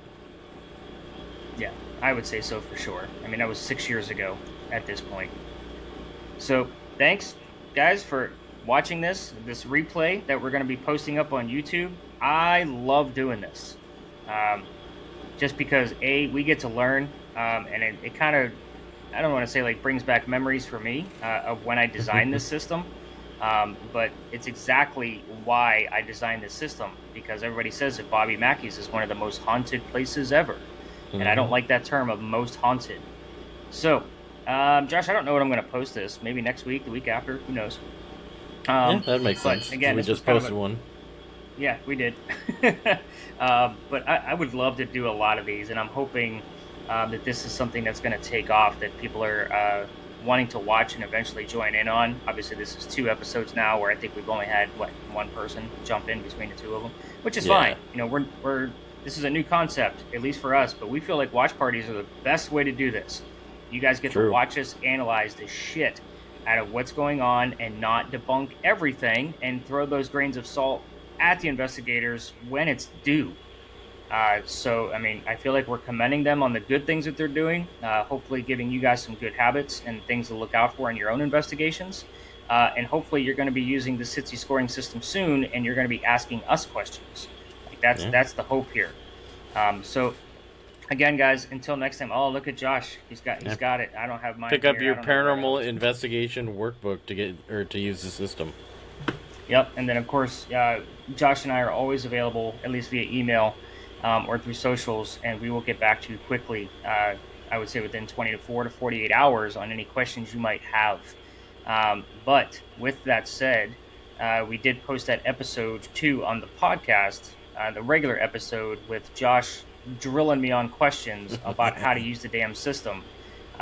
Yeah, I would say so for sure. I mean, that was 6 years ago at this point. So, thanks, guys, for watching this replay that we're going to be posting up on YouTube. I love doing this. Just because, we get to learn, and it kind of, I don't want to say, like, brings back memories for me of when I designed this system. But it's exactly why I designed this system, because everybody says that Bobby Mackey's is one of the most haunted places ever. And I don't like that term of most haunted. So, Josh, I don't know when I'm going to post this. Maybe next week, the week after, who knows? That makes sense. Again, we just posted one. Yeah, we did. But I would love to do a lot of these, and I'm hoping that this is something that's going to take off, that people are wanting to watch and eventually join in on. Obviously, this is 2 episodes now, where I think we've only had, one person jump in between the 2 of them, which is fine. We're this is a new concept, at least for us, but we feel like watch parties are the best way to do this. You guys get to watch us analyze the shit out of what's going on and not debunk everything and throw those grains of salt at the investigators when it's due. So, I mean, I feel like we're commending them on the good things that they're doing, hopefully giving you guys some good habits and things to look out for in your own investigations. And hopefully you're going to be using the SITC scoring system soon, and you're going to be asking us questions. That's the hope here. So again, guys, until next time. Oh, look at Josh. He's got it. I don't have mine. Pick up your paranormal investigation workbook to use the system. Yep, and then of course, Josh and I are always available, at least via email or through socials, and we will get back to you quickly I would say within 24 to 48 hours on any questions you might have. But with that said, we did post that episode 2 on the podcast, the regular episode with Josh drilling me on questions about how to use the damn system.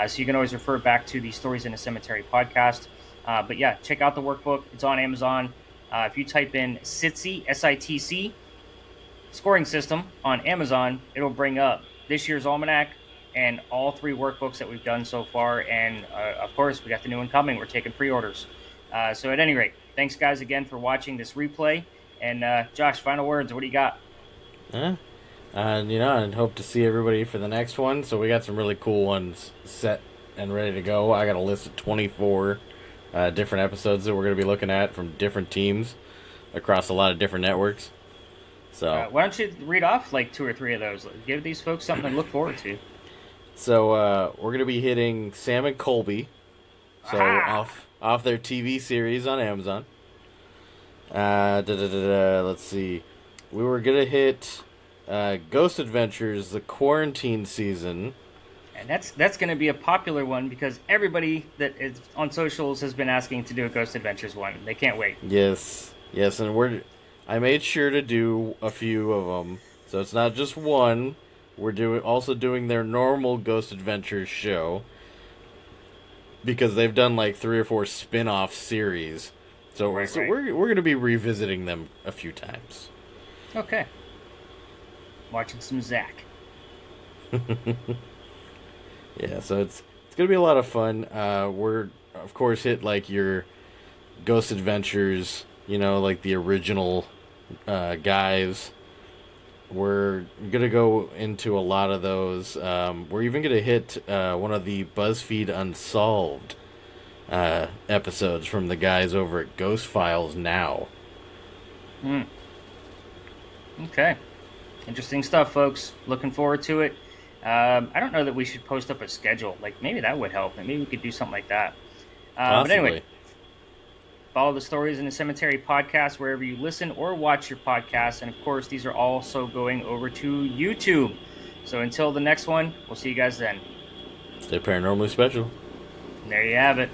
So you can always refer back to the Stories in a Cemetery podcast. But yeah, check out the workbook. It's on Amazon. If you type in SITC, SITC, scoring system on Amazon, it'll bring up this year's almanac and all 3 workbooks that we've done so far. And of course, we got the new one coming. We're taking pre-orders. So at any rate, thanks guys again for watching this replay. And Josh, final words. What do you got? And hope to see everybody for the next one. So we got some really cool ones set and ready to go. I got a list of 24 different episodes that we're going to be looking at from different teams across a lot of different networks. So why don't you read off like 2 or 3 of those? Give these folks something to look forward to. So we're going to be hitting Sam and Colby. So off their TV series on Amazon. Let's see. We were going to hit Ghost Adventures, the quarantine season. And that's going to be a popular one because everybody that is on socials has been asking to do a Ghost Adventures one. They can't wait. Yes, and I made sure to do a few of them, so it's not just one. We're also doing their normal Ghost Adventures show because they've done like 3 or 4 spin-off series. So we're going to be revisiting them a few times. Okay. Watching some Zach. Yeah, so it's going to be a lot of fun. We're, of course, hit like your Ghost Adventures, like the original guys. We're going to go into a lot of those. We're even going to hit one of the BuzzFeed Unsolved episodes from the guys over at Ghost Files Now. Okay. Interesting stuff, folks. Looking forward to it. I don't know that we should post up a schedule. Like, maybe that would help. Maybe we could do something like that. But anyway, follow the Stories in the Cemetery podcast wherever you listen or watch your podcasts. And, of course, these are also going over to YouTube. So until the next one, we'll see you guys then. Stay paranormally special. There you have it.